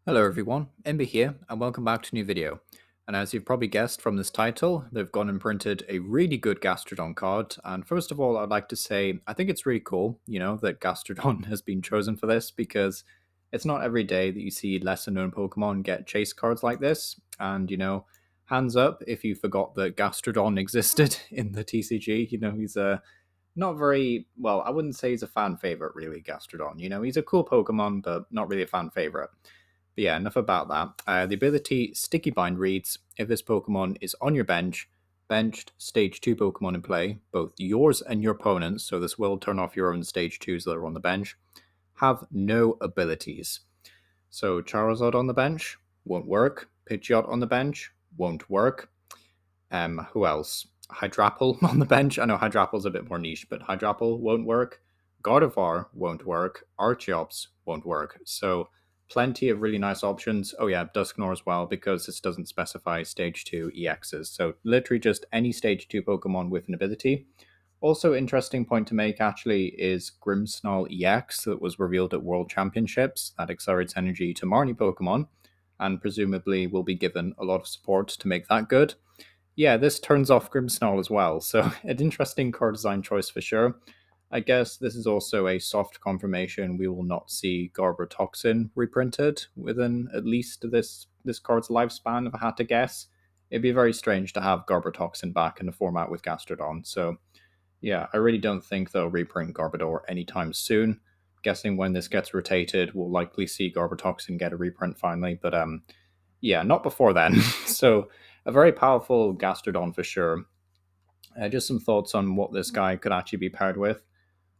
Hello everyone, Ember here, and welcome back to a new video. And as you've probably guessed from this title, they've gone and printed a really good Gastrodon card. And first of all, I'd like to say I think it's really cool, that Gastrodon has been chosen for this because it's not every day that you see lesser known Pokemon get chase cards like this. And hands up if you forgot that Gastrodon existed in the TCG. He's a not very well. I wouldn't say he's a fan favorite, really. Gastrodon. He's a cool Pokemon, but not really a fan favorite. But yeah, enough about that. The ability Sticky Bind reads: if this Pokemon is on your bench, benched stage 2 Pokemon in play, both yours and your opponent's, so this will turn off your own stage 2s that are on the bench, have no abilities. So Charizard on the bench won't work. Pidgeot on the bench won't work. Who else? Hydrapple on the bench. I know Hydrapple's a bit more niche, but Hydrapple won't work. Gardevoir won't work. Archeops won't work. So plenty of really nice options. Oh yeah, Dusknoir as well, because this doesn't specify stage 2 EXs. So literally just any stage 2 Pokemon with an ability. Also, interesting point to make actually is Grimmsnarl EX that was revealed at World Championships that accelerates energy to Marnie Pokemon and presumably will be given a lot of support to make that good. Yeah, this turns off Grimmsnarl as well, so an interesting card design choice for sure. I guess this is also a soft confirmation we will not see Garbotoxin reprinted within at least this card's lifespan, if I had to guess. It'd be very strange to have Garbotoxin back in the format with Gastrodon, so yeah, I really don't think they'll reprint Garbodor anytime soon. Guessing when this gets rotated, we'll likely see Garbotoxin get a reprint finally, but yeah, not before then. So a very powerful Gastrodon for sure. Just some thoughts on what this guy could actually be paired with.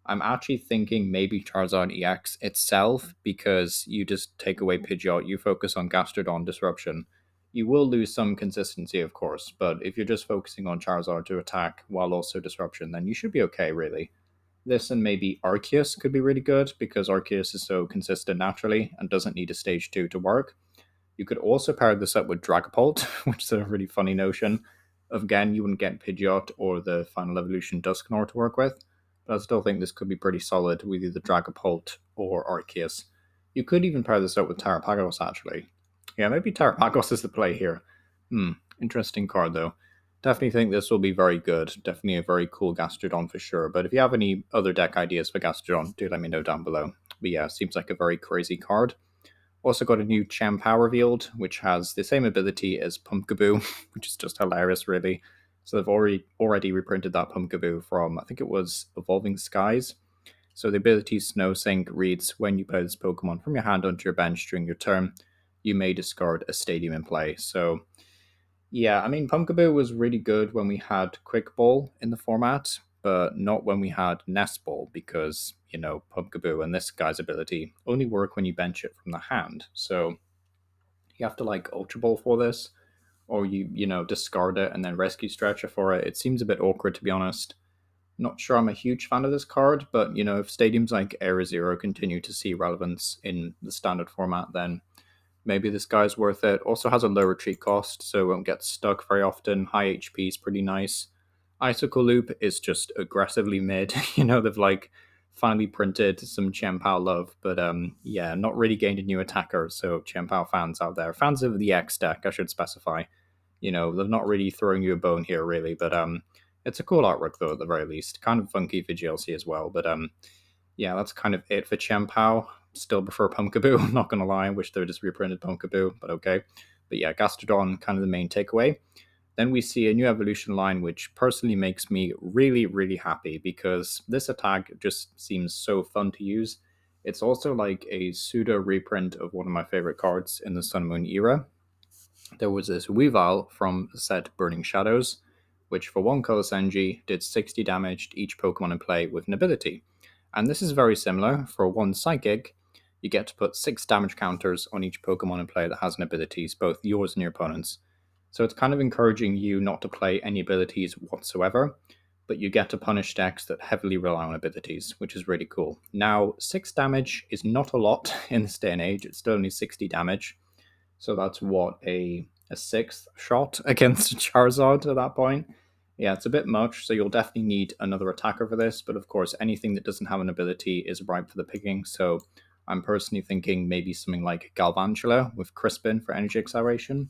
I'm actually thinking maybe Charizard EX itself, because you just take away Pidgeot, you focus on Gastrodon Disruption. You will lose some consistency, of course, but if you're just focusing on Charizard to attack while also Disruption, then you should be okay, really. This and maybe Arceus could be really good, because Arceus is so consistent naturally and doesn't need a stage 2 to work. You could also pair this up with Dragapult, which is a really funny notion. Again, you wouldn't get Pidgeot or the Final Evolution Dusknoir to work with, but I still think this could be pretty solid with either Dragapult or Arceus. You could even pair this up with Terrapagos, actually. Yeah, maybe Terrapagos is the play here. Interesting card, though. Definitely think this will be very good. Definitely a very cool Gastrodon for sure. But if you have any other deck ideas for Gastrodon, do let me know down below. But yeah, seems like a very crazy card. Also got a new Chien-Pao revealed, which has the same ability as Pumpkaboo, which is just hilarious, really. So they've already reprinted that Pumpkaboo from, I think it was Evolving Skies. So the ability Snow Sink reads: when you play this Pokemon from your hand onto your bench during your turn, you may discard a stadium in play. So yeah, I mean, Pumpkaboo was really good when we had Quick Ball in the format, but not when we had Nest Ball, because, Pumpkaboo and this guy's ability only work when you bench it from the hand. So you have to like Ultra Ball for this, or you discard it and then Rescue Stretcher for it. It seems a bit awkward, to be honest. Not sure I'm a huge fan of this card, but if stadiums like Era Zero continue to see relevance in the standard format, then maybe this guy's worth it. Also has a low retreat cost, so won't get stuck very often. High HP is pretty nice. Icicle Loop is just aggressively mid. They've like finally printed some Chien-Pao love, but yeah, not really gained a new attacker. So Chien-Pao fans out there, fans of the X deck, I should specify. They're not really throwing you a bone here, really, but it's a cool artwork though, at the very least. Kind of funky for GLC as well, but yeah, that's kind of it for Chien-Pao. Still prefer Pumpkaboo, I'm not gonna lie. I wish they just reprinted Pumpkaboo, but okay. But yeah, Gastrodon, kind of the main takeaway. Then we see a new evolution line, which personally makes me really, really happy, because this attack just seems so fun to use. It's also like a pseudo reprint of one of my favorite cards in the Sun Moon era. There was this Weavile from the set Burning Shadows, which for one colorless energy did 60 damage to each Pokemon in play with an ability. And this is very similar. For one Psychic, you get to put 6 damage counters on each Pokemon in play that has an abilities, both yours and your opponent's. So it's kind of encouraging you not to play any abilities whatsoever, but you get to punish decks that heavily rely on abilities, which is really cool. Now, 6 damage is not a lot in this day and age. It's still only 60 damage. So that's what, a sixth shot against Charizard at that point? Yeah, it's a bit much, so you'll definitely need another attacker for this, but of course anything that doesn't have an ability is ripe for the picking, so I'm personally thinking maybe something like Galvantula with Crispin for energy acceleration.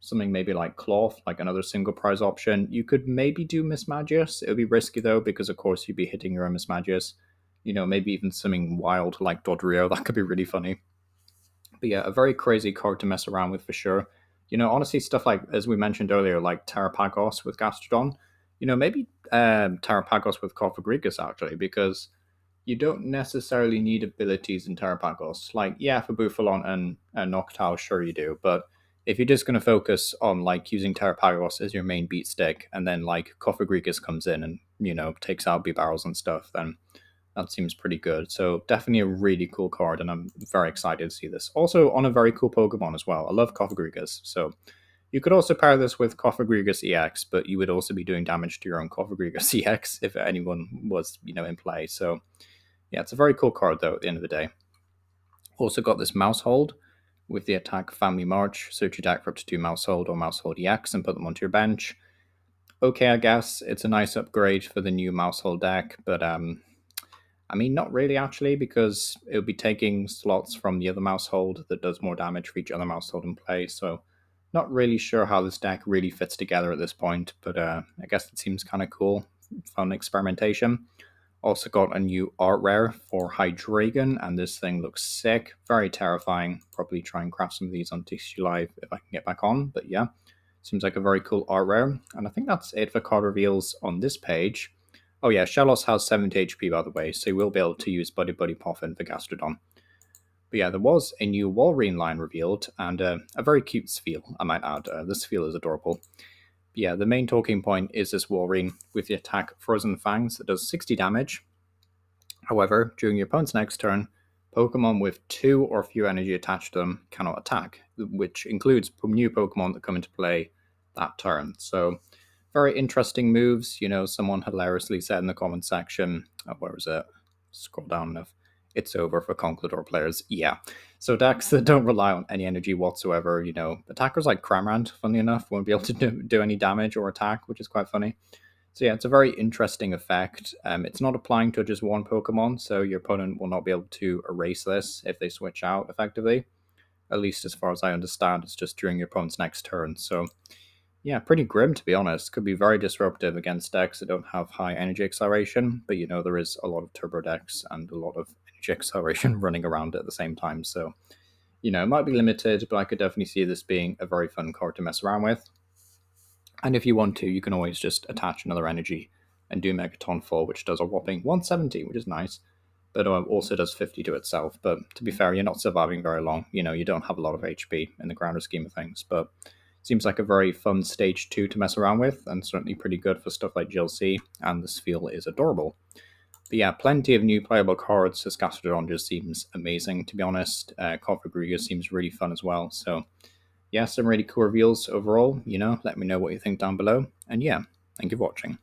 Something maybe like Cloth, like another single prize option. You could maybe do Mismagius. It would be risky though, because of course you'd be hitting your own Mismagius. Maybe even something wild like Dodrio. That could be really funny. But yeah, a very crazy card to mess around with for sure. Honestly, stuff like, as we mentioned earlier, like Terrapagos with Gastrodon. Maybe Terrapagos with Cofagrigus actually, because you don't necessarily need abilities in Terrapagos. Like, yeah, for Bufalon and Noctowl, sure you do. But if you're just going to focus on like using Terrapagos as your main beat stick, and then like Cofagrigus comes in and takes out B barrels and stuff, then that seems pretty good. So definitely a really cool card, and I'm very excited to see this. Also on a very cool Pokemon as well. I love Cofagrigus, so you could also pair this with Cofagrigus EX, but you would also be doing damage to your own Cofagrigus EX if anyone was, in play. So yeah, it's a very cool card though at the end of the day. Also got this Mouse Hold with the attack Family March. Search your deck for up to 2 Mouse Hold or Mouse Hold EX and put them onto your bench. Okay, I guess it's a nice upgrade for the new Mouse Hold deck, but not really actually, because it would be taking slots from the other Mouse Hold that does more damage for each other Mouse Hold in play. So not really sure how this deck really fits together at this point, but I guess it seems kind of cool. Fun experimentation. Also got a new art rare for Hydreigon, and this thing looks sick. Very terrifying. Probably try and craft some of these on TCG Live if I can get back on, but yeah. Seems like a very cool art rare. And I think that's it for card reveals on this page. Oh yeah, Shellos has 70 HP by the way, so you will be able to use Buddy Buddy Poffin for Gastrodon. But yeah, there was a new Walrein line revealed, and a very cute Spheal, I might add. This Spheal is adorable. But yeah, the main talking point is this Walrein with the attack Frozen Fangs that does 60 damage. However, during your opponent's next turn, Pokemon with 2 or fewer energy attached to them cannot attack, which includes new Pokemon that come into play that turn. So, very interesting moves. Someone hilariously said in the comment section, where was it? Scroll down enough. It's over for Conquistador players. Yeah. So decks that don't rely on any energy whatsoever, attackers like Cramorant, funny enough, won't be able to do any damage or attack, which is quite funny. So yeah, it's a very interesting effect. It's not applying to just one Pokemon, so your opponent will not be able to erase this if they switch out effectively. At least as far as I understand, it's just during your opponent's next turn. So yeah, pretty grim to be honest. Could be very disruptive against decks that don't have high energy acceleration, but there is a lot of turbo decks and a lot of energy acceleration running around at the same time. So, it might be limited, but I could definitely see this being a very fun card to mess around with. And if you want to, you can always just attach another energy and do Megaton 4, which does a whopping 170, which is nice, but also does 50 to itself. But to be fair, you're not surviving very long. You don't have a lot of HP in the grander scheme of things, but seems like a very fun stage 2 to mess around with, and certainly pretty good for stuff like GLC, and this feel is adorable. But yeah, plenty of new playable cards. This Gastrodon just seems amazing, to be honest. Cofagrigus seems really fun as well, so yeah, some really cool reveals overall. Let me know what you think down below. And yeah, thank you for watching.